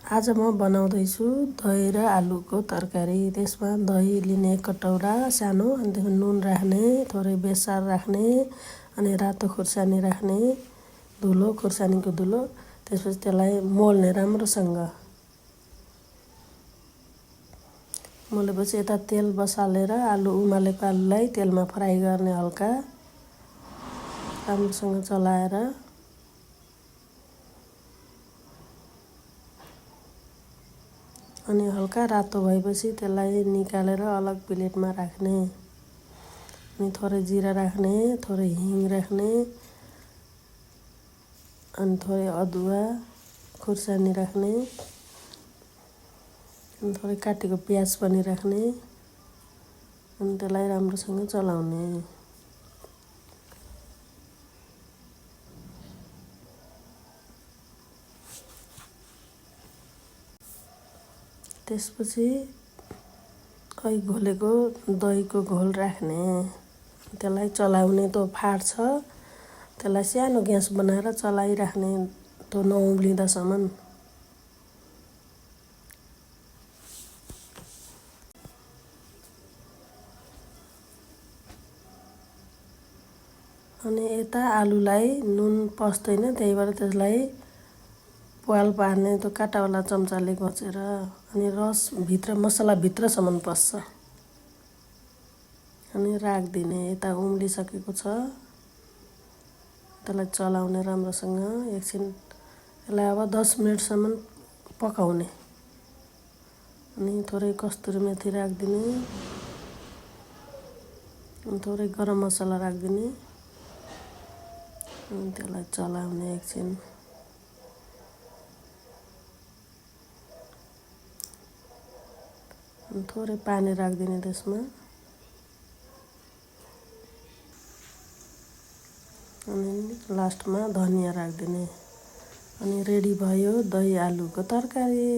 आज म बनाउँदैछु दही र आलुको तरकारी। त्यसमा दही लिने 1 कटौरा सानो, अनि त्यसमा नुन राख्ने, थोरै बेसार राख्ने, अनि रातो खुर्सानी राख्ने, धुलो खुर्सानीको धुलो। त्यसपछि त्यसलाई मोल्ने राम्रोसँग। मोलेपछि यता तेल बसालेर आलु उमालेको आलुलाई तेलमा फ्राई गर्ने हल्का राम्रोसँग चलाएर। अनि हल्का रातो भएपछि त्यसलाई निकालेर अलग प्लेटमा राख्ने। अनि थोरै जिरा राख्ने, थोरै हिङ राख्ने, अनि थोरै अदुवा खुर्सानी राख्ने, अनि थोरै काटेको प्याज पनि राख्ने, अनि त्यसलाई राम्रोसँग चलाउने। त्यसपछि घोलेको दहीको घोल राख्ने, त्यसलाई चलाउने। त्यो फाट्छ, त्यसलाई सानो ग्यास बनाएर चलाइराख्ने त्यो नउम्लिँदासम्म। अनि यता आलुलाई नुन पस्दैन, त्यही भएर त्यसलाई प्वाल पार्ने त्यो काँटावाला चम्चाले घोचेर, अनि रस भित्र मसला भित्रसम्म पस्छ। अनि राखिदिने। यता उम्लिसकेको छ, त्यसलाई चलाउने राम्रोसँग एकछिन। यसलाई अब 10 मिनटसम्म पकाउने। अनि थोरै कस्तुरी मेथी राखिदिने, अनि थोरै गरम मसला राखिदिने, अनि त्यसलाई चलाउने एकछिन। अनि थोरै पानी राखिदिने त्यसमा। अनि लास्टमा धनियाँ राखिदिने। अनि रेडी भयो दही आलुको तरकारी।